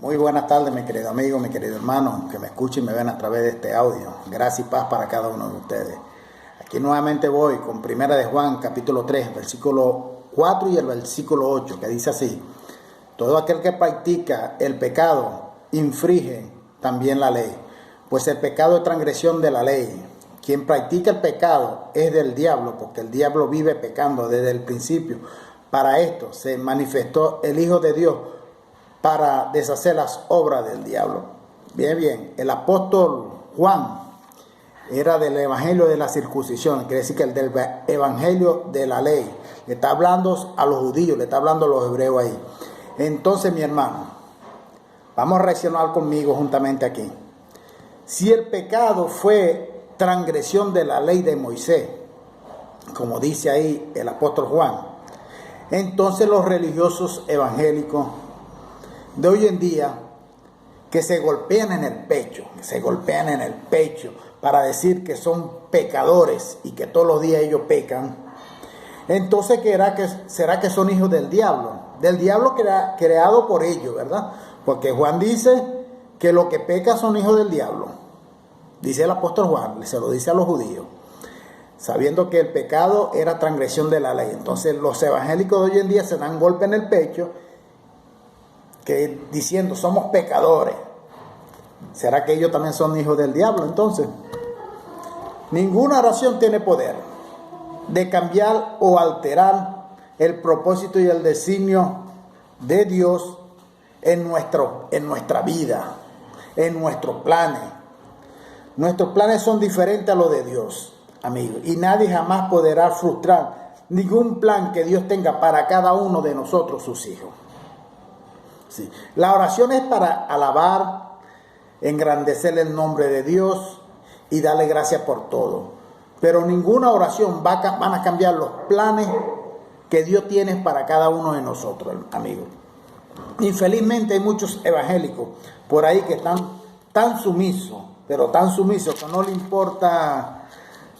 Muy buenas tardes, mi querido amigo, mi querido hermano, que me escuchen y me ven a través de este audio. Gracia y paz para cada uno de ustedes. Aquí nuevamente voy con Primera de Juan, capítulo 3, versículo 4 y el versículo 8, que dice así: todo aquel que practica el pecado infringe también la ley, pues el pecado es transgresión de la ley. Quien practica el pecado es del diablo, porque el diablo vive pecando desde el principio. Para esto se manifestó el Hijo de Dios, para deshacer las obras del diablo. Bien, el apóstol Juan era del evangelio de la circuncisión, quiere decir que el del evangelio de la ley. Le está hablando a los judíos, le está hablando a los hebreos ahí. Entonces, mi hermano, vamos a reaccionar conmigo juntamente aquí. Si el pecado fue transgresión de la ley de Moisés, como dice ahí el apóstol Juan, entonces los religiosos evangélicos de hoy en día, que se golpean en el pecho para decir que son pecadores y que todos los días ellos pecan, entonces será que son hijos del diablo creado por ellos, ¿verdad? Porque Juan dice que los que pecan son hijos del diablo, dice el apóstol Juan, se lo dice a los judíos, sabiendo que el pecado era transgresión de la ley. Entonces los evangélicos de hoy en día se dan golpe en el pecho, que diciendo somos pecadores. ¿Será que ellos también son hijos del diablo? Entonces, ninguna oración tiene poder de cambiar o alterar el propósito y el designio de Dios en nuestra vida, en nuestros planes. Nuestros planes son diferentes a los de Dios, amigos, y nadie jamás podrá frustrar ningún plan que Dios tenga para cada uno de nosotros, sus hijos. Sí. La oración es para alabar, engrandecer el nombre de Dios y darle gracias por todo. Pero ninguna oración van a cambiar los planes que Dios tiene para cada uno de nosotros, amigos. Infelizmente hay muchos evangélicos por ahí que están tan sumisos, pero tan sumisos que no le importa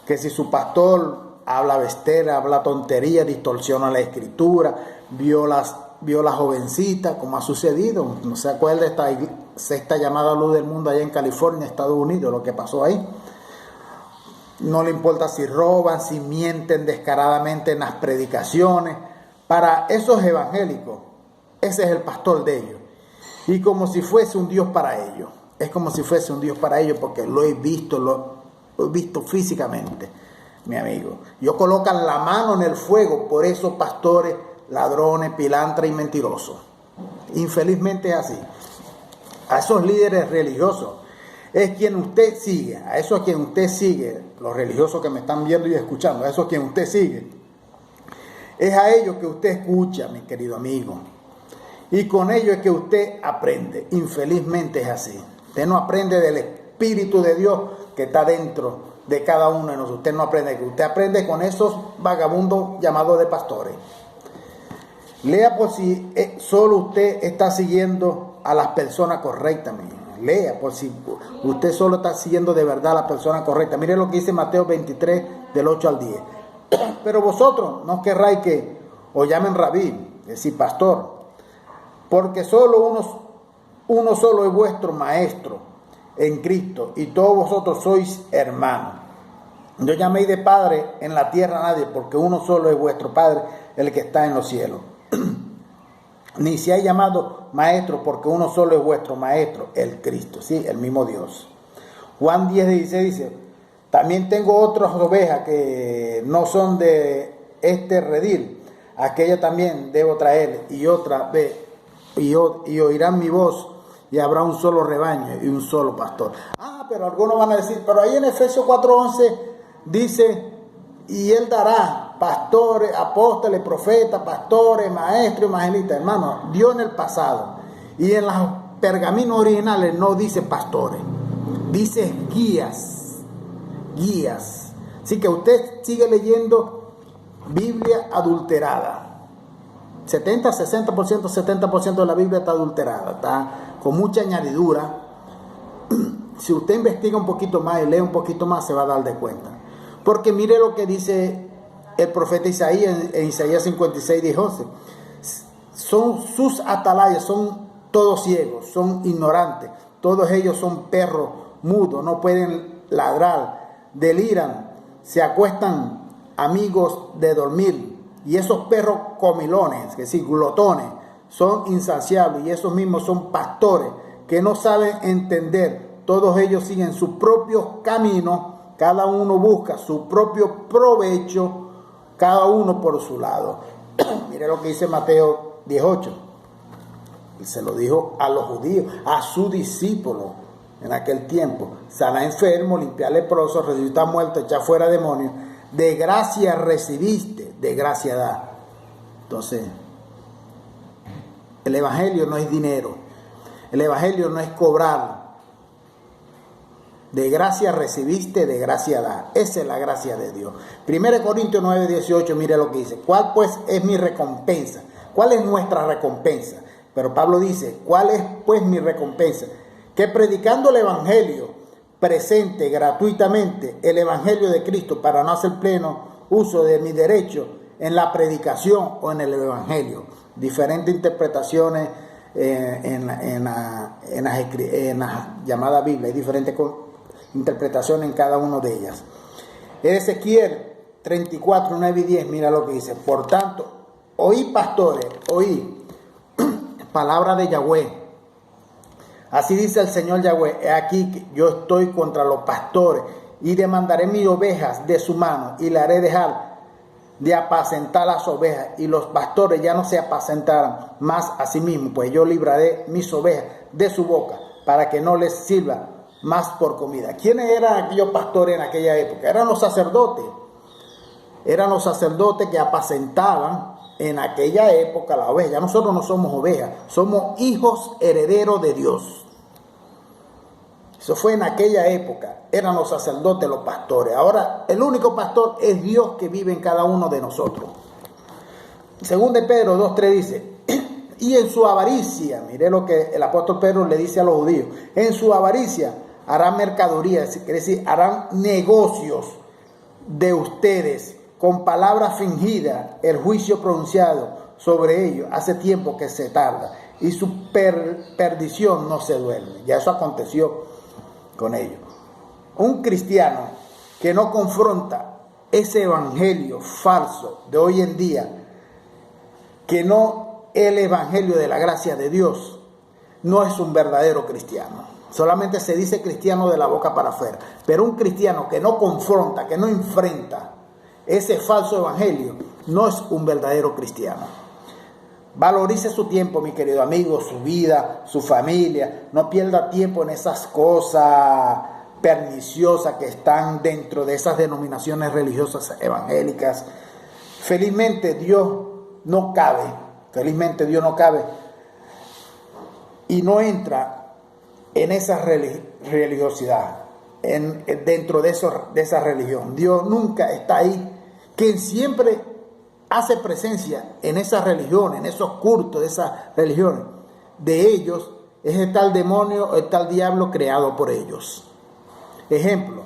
que si su pastor habla bestera, habla tontería, distorsiona la escritura, vio la jovencita, como ha sucedido. No se acuerda de esta sexta llamada a luz del mundo allá en California, Estados Unidos, lo que pasó ahí. No le importa si roban, si mienten descaradamente en las predicaciones. Para esos evangélicos, ese es el pastor de ellos. Y como si fuese un Dios para ellos. Es como si fuese un Dios para ellos, porque lo he visto físicamente, mi amigo. Ellos colocan la mano en el fuego por esos pastores ladrones, pilantras y mentirosos. Infelizmente es así. A esos líderes religiosos es quien usted sigue, a eso a quien usted sigue, los religiosos que me están viendo y escuchando, a eso a quien usted sigue, es a ellos que usted escucha, mi querido amigo, y con ellos es que usted aprende. Infelizmente es así. Usted no aprende del Espíritu de Dios que está dentro de cada uno de nosotros. Usted no aprende, usted aprende con esos vagabundos llamados de pastores. Lea por si solo usted está siguiendo a las personas correctas. Lea por si usted solo está siguiendo de verdad a la persona correcta. Mire lo que dice Mateo 23, del 8 al 10. Pero vosotros no querráis que os llamen rabí, es decir, pastor, porque uno solo es vuestro maestro en Cristo, y todos vosotros sois hermanos. No llaméis de padre en la tierra a nadie, porque uno solo es vuestro Padre, el que está en los cielos. Ni se ha llamado maestro, porque uno solo es vuestro maestro, el Cristo, sí, el mismo Dios. Juan 10:16 dice: también tengo otras ovejas que no son de este redil, aquella también debo traer, y otra vez, y oirán mi voz, y habrá un solo rebaño y un solo pastor. Pero algunos van a decir, pero ahí en Efesios 4:11 dice: y él dará pastores, apóstoles, profetas, pastores, maestros, evangelistas. Hermano, Dios en el pasado y en los pergaminos originales no dice pastores, dice guías. Así que usted sigue leyendo Biblia adulterada. 70% de la Biblia está adulterada, está con mucha añadidura. Si usted investiga un poquito más y lee un poquito más, se va a dar de cuenta. Porque mire lo que dice el profeta Isaías en Isaías 56:11. Son sus atalayas, son todos ciegos, son ignorantes, todos ellos son perros mudos, no pueden ladrar, deliran, se acuestan amigos de dormir, y esos perros comilones, que sí, glotones, son insaciables, y esos mismos son pastores que no saben entender, todos ellos siguen sus propios caminos, cada uno busca su propio provecho, cada uno por su lado. Mire lo que dice Mateo 18. Y se lo dijo a los judíos, a sus discípulos en aquel tiempo: sana enfermo, limpiar leproso, resucitar muerto, echar fuera demonios. De gracia recibiste, de gracia da. Entonces, el evangelio no es dinero. El evangelio no es cobrar. De gracia recibiste, de gracia da. Esa es la gracia de Dios. 1 Corintios 9, 18, mire lo que dice. ¿Cuál pues es mi recompensa? ¿Cuál es nuestra recompensa? Pero Pablo dice, ¿cuál es pues mi recompensa? Que predicando el evangelio presente gratuitamente, el evangelio de Cristo, para no hacer pleno uso de mi derecho en la predicación o en el evangelio. Diferentes interpretaciones en la llamada Biblia. Hay diferentes interpretaciones en cada una de ellas. Ezequiel 34, 9 y 10, mira lo que dice. Por tanto, oí, pastores, oí palabra de Yahweh. Así dice el Señor Yahweh: he aquí que yo estoy contra los pastores y demandaré mis ovejas de su mano y le haré dejar de apacentar las ovejas, y los pastores ya no se apacentarán más a sí mismos, pues yo libraré mis ovejas de su boca para que no les sirva más por comida. ¿Quiénes eran aquellos pastores en aquella época? Eran los sacerdotes. Eran los sacerdotes que apacentaban en aquella época la oveja. Ya nosotros no somos ovejas, somos hijos herederos de Dios. Eso fue en aquella época. Eran los sacerdotes, los pastores. Ahora el único pastor es Dios, que vive en cada uno de nosotros. Según de Pedro 2:3 dice: y en su avaricia, mire lo que el apóstol Pedro le dice a los judíos: en su avaricia harán mercadería, quiere decir, harán negocios de ustedes con palabras fingidas, el juicio pronunciado sobre ellos hace tiempo que se tarda, y su perdición no se duerme. Ya eso aconteció con ellos. Un cristiano que no confronta ese evangelio falso de hoy en día, que no el evangelio de la gracia de Dios, no es un verdadero cristiano. Solamente se dice cristiano de la boca para afuera, pero un cristiano que no confronta, que no enfrenta ese falso evangelio, no es un verdadero cristiano. Valorice su tiempo, mi querido amigo, su vida, su familia. No pierda tiempo en esas cosas perniciosas que están dentro de esas denominaciones religiosas evangélicas. Felizmente Dios no cabe y no entra en esa religiosidad, dentro de esa religión. Dios nunca está ahí. Quien siempre hace presencia en esas religiones, en esos cultos de esas religiones, de ellos es el tal demonio, el tal diablo creado por ellos. Ejemplo,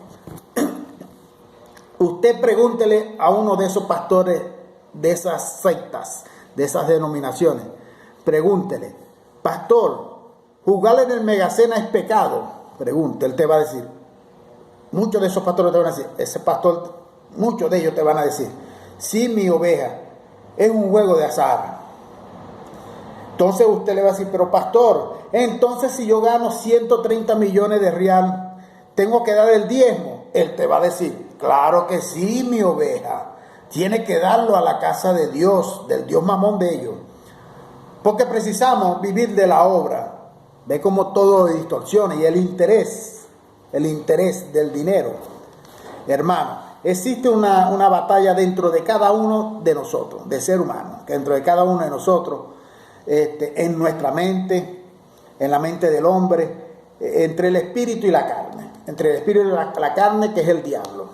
usted pregúntele a uno de esos pastores de esas sectas, de esas denominaciones, pregúntele: pastor, ¿jugar en el Megacena es pecado? Pregunte, él te va a decir. Muchos de esos pastores te van a decir, muchos de ellos te van a decir: sí, mi oveja, es un juego de azar. Entonces usted le va a decir: pero pastor, entonces si yo gano 130 millones de real, ¿tengo que dar el diezmo? Él te va a decir: claro que sí, mi oveja, tiene que darlo a la casa de Dios, del Dios mamón de ellos, porque precisamos vivir de la obra. Ve cómo todo distorsiona, y el interés del dinero. Hermano, existe una batalla dentro de cada uno de nosotros, de ser humano, dentro de cada uno de nosotros, en nuestra mente, en la mente del hombre, entre el espíritu y la carne, entre el espíritu y la carne, que es el diablo.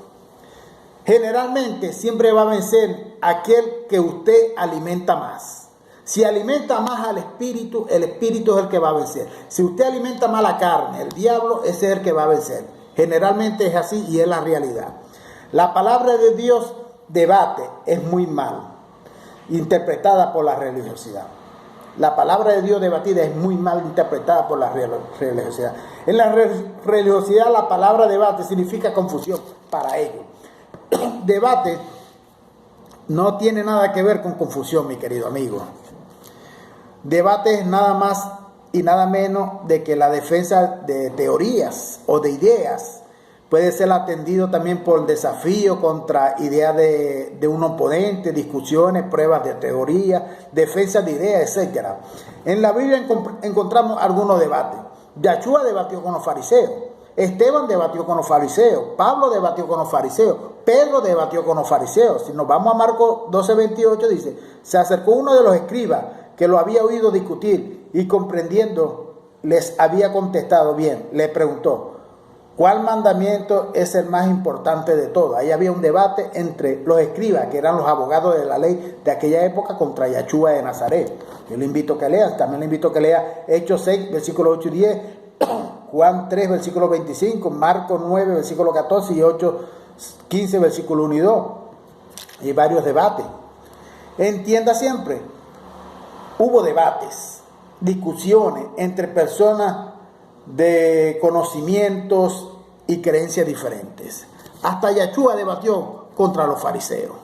Generalmente siempre va a vencer aquel que usted alimenta más. Si alimenta más al espíritu, el espíritu es el que va a vencer. Si usted alimenta más la carne, el diablo, ese es el que va a vencer. Generalmente es así, y es la realidad. La palabra de Dios debate, es muy mal interpretada por la religiosidad. la palabra de Dios debatida es muy mal interpretada por la religiosidad. En la religiosidad la palabra debate significa confusión para ellos. Debate no tiene nada que ver con confusión, mi querido amigo. Debate es nada más y nada menos de que la defensa de teorías o de ideas. Puede ser atendido también por desafío contra ideas de un oponente, discusiones, pruebas de teoría, defensa de ideas, etc. En la Biblia encontramos algunos debates. Yahshua debatió con los fariseos. Esteban debatió con los fariseos. Pablo debatió con los fariseos. Pedro debatió con los fariseos. Si nos vamos a Marcos 12:28 dice, se acercó uno de los escribas que lo había oído discutir y comprendiendo les había contestado bien. Le preguntó, ¿cuál mandamiento es el más importante de todos? Ahí había un debate entre los escribas, que eran los abogados de la ley de aquella época, contra Yahshua de Nazaret. Yo le invito a que lea, también le invito a que lea Hechos 6, versículos 8 y 10, Juan 3, versículo 25, Marcos 9, versículo 14 y 8, 15, versículo 1 y 2. Y varios debates. Entienda siempre, hubo debates, discusiones entre personas de conocimientos y creencias diferentes. Hasta Yahshua debatió contra los fariseos.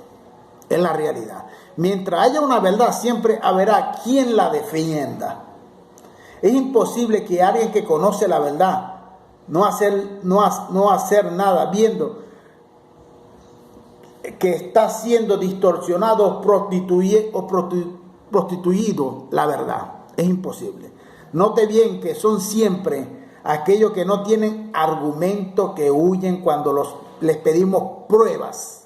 Es la realidad. Mientras haya una verdad, siempre habrá quien la defienda. Es imposible que alguien que conoce la verdad no hacer nada viendo que está siendo distorsionado o prostituido la verdad. Es imposible. Note bien que son siempre aquellos que no tienen argumento, que huyen cuando les pedimos pruebas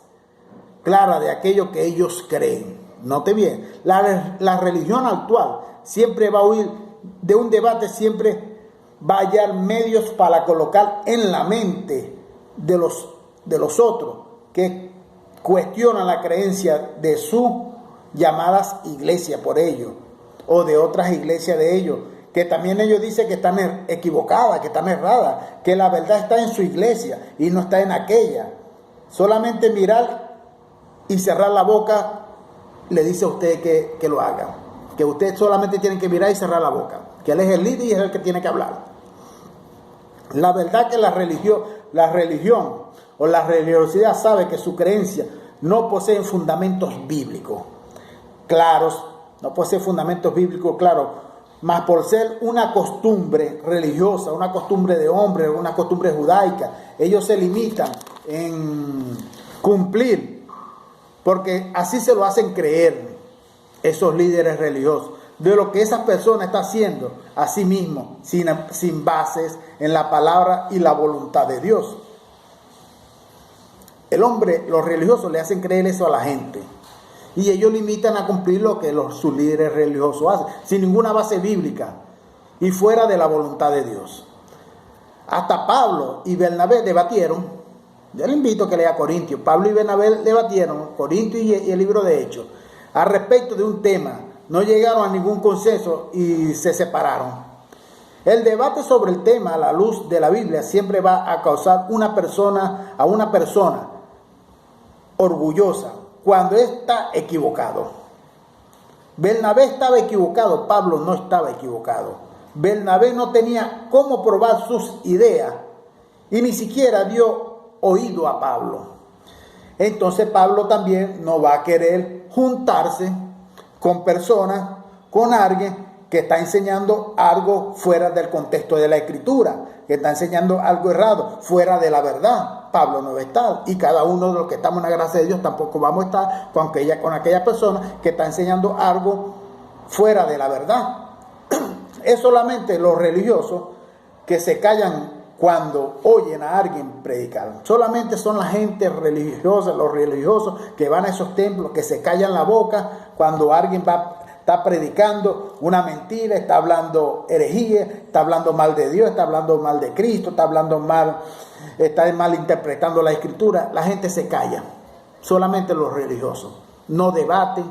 claras de aquello que ellos creen. Note bien, la religión actual siempre va a huir de un debate, siempre va a hallar medios para colocar en la mente de los otros que cuestionan la creencia de sus llamadas iglesias por ellos, o de otras iglesias de ellos, que también ellos dicen que están equivocadas, que están erradas, que la verdad está en su iglesia y no está en aquella. Solamente mirar y cerrar la boca le dice a usted que lo haga, que usted solamente tiene que mirar y cerrar la boca, que él es el líder y es el que tiene que hablar. La verdad que la religión o la religiosidad sabe que su creencia no posee fundamentos bíblicos claros, mas por ser una costumbre religiosa, una costumbre de hombre, una costumbre judaica, ellos se limitan en cumplir, porque así se lo hacen creer esos líderes religiosos, de lo que esas personas están haciendo a sí mismos, sin bases en la palabra y la voluntad de Dios. Los religiosos le hacen creer eso a la gente. Y ellos limitan a cumplir lo que sus líderes religiosos hacen, sin ninguna base bíblica y fuera de la voluntad de Dios. Hasta Pablo y Bernabé debatieron. Yo le invito a que lea Corintios. Pablo y Bernabé debatieron, Corintios y el libro de Hechos, al respecto de un tema. No llegaron a ningún consenso y se separaron. El debate sobre el tema a la luz de la Biblia siempre va a causar a una persona orgullosa cuando está equivocado. Bernabé estaba equivocado, Pablo no estaba equivocado. Bernabé no tenía cómo probar sus ideas y ni siquiera dio oído a Pablo. Entonces Pablo también no va a querer juntarse con alguien que está enseñando algo fuera del contexto de la Escritura, que está enseñando algo errado, fuera de la verdad. Pablo no va a estar, y cada uno de los que estamos en la gracia de Dios tampoco vamos a estar con aquella persona que está enseñando algo fuera de la verdad. Es solamente los religiosos que se callan cuando oyen a alguien predicar. Solamente son la gente religiosa, los religiosos que van a esos templos, que se callan la boca cuando alguien está predicando una mentira, está hablando herejía, está hablando mal de Dios, está hablando mal de Cristo, está mal interpretando la Escritura. La gente se calla. Solamente los religiosos no debaten,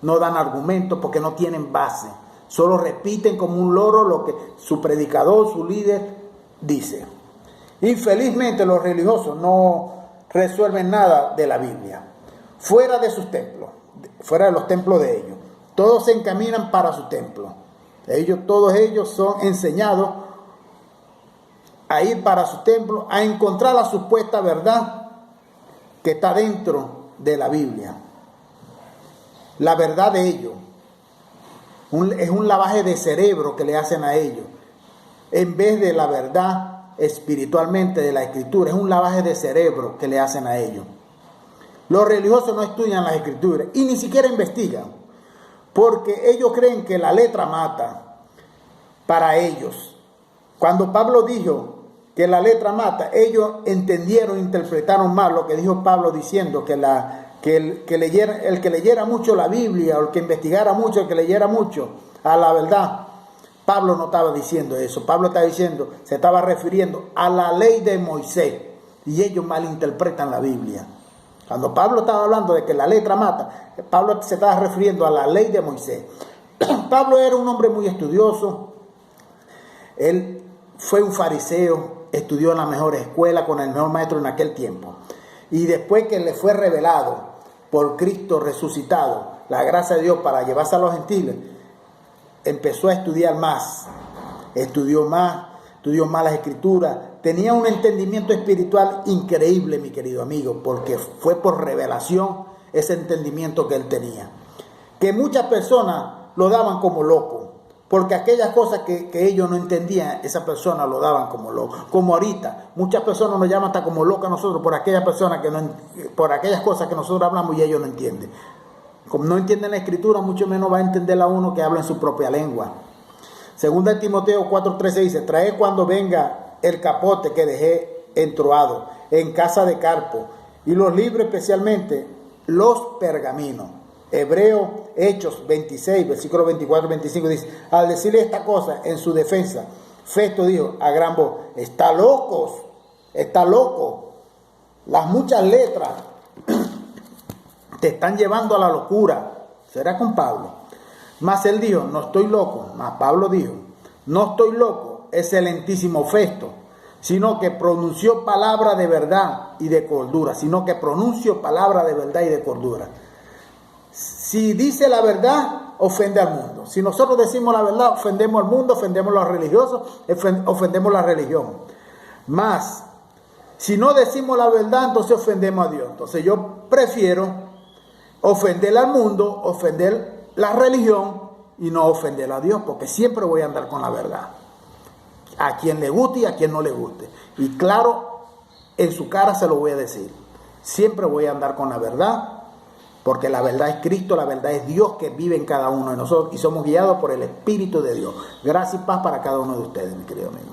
no dan argumentos porque no tienen base. Solo repiten como un loro lo que su predicador, su líder dice. Infelizmente los religiosos no resuelven nada de la Biblia fuera de sus templos, fuera de los templos de ellos. todos se encaminan para su templo. Todos ellos son enseñados a ir para su templo, a encontrar la supuesta verdad que está dentro de la Biblia. La verdad de ellos. Es un lavaje de cerebro que le hacen a ellos. En vez de la verdad espiritualmente de la Escritura, es un lavaje de cerebro que le hacen a ellos. Los religiosos no estudian las Escrituras y ni siquiera investigan, porque ellos creen que la letra mata para ellos. Cuando Pablo dijo que la letra mata, ellos entendieron, interpretaron mal lo que dijo Pablo, diciendo que el que leyera mucho la Biblia, o el que investigara mucho, el que leyera mucho a la verdad. Pablo no estaba diciendo eso. Pablo se estaba refiriendo a la ley de Moisés, y ellos malinterpretan la Biblia. Cuando Pablo estaba hablando de que la letra mata, Pablo se estaba refiriendo a la ley de Moisés. Pablo era un hombre muy estudioso. Él fue un fariseo, estudió en la mejor escuela con el mejor maestro en aquel tiempo. Y después que le fue revelado por Cristo resucitado la gracia de Dios para llevarse a los gentiles, empezó a estudiar más, estudió más las Escrituras. Tenía un entendimiento espiritual increíble, mi querido amigo, porque fue por revelación ese entendimiento que él tenía. Que muchas personas lo daban como loco, porque aquellas cosas que ellos no entendían, esas personas lo daban como loco. Como ahorita, muchas personas nos llaman hasta como locos a nosotros por aquellas personas por aquellas cosas que nosotros hablamos y ellos no entienden. Como no entienden la Escritura, mucho menos va a entender a uno que habla en su propia lengua. Segunda de Timoteo 4:13 dice: trae cuando venga el capote que dejé entroado en casa de Carpo, y los libros, especialmente los pergaminos. Hechos 26, versículos 24 y 25 dice: al decirle esta cosa en su defensa, Festo dijo a gran voz: está loco. Las muchas letras te están llevando a la locura. Será con Pablo. Mas él dijo: no estoy loco. Mas Pablo dijo: no estoy loco, excelentísimo Festo, sino que pronunció palabra de verdad y de cordura. Si dice la verdad, ofende al mundo. Si nosotros decimos la verdad, ofendemos al mundo, ofendemos a los religiosos, ofendemos la religión. Mas, si no decimos la verdad, entonces ofendemos a Dios. Entonces yo prefiero ofender al mundo, ofender la religión y no ofender a Dios, porque siempre voy a andar con la verdad. A quien le guste y a quien no le guste. Y claro, en su cara se lo voy a decir. Siempre voy a andar con la verdad, porque la verdad es Cristo, la verdad es Dios que vive en cada uno de nosotros y somos guiados por el Espíritu de Dios. Gracias y paz para cada uno de ustedes, mi querido amigo.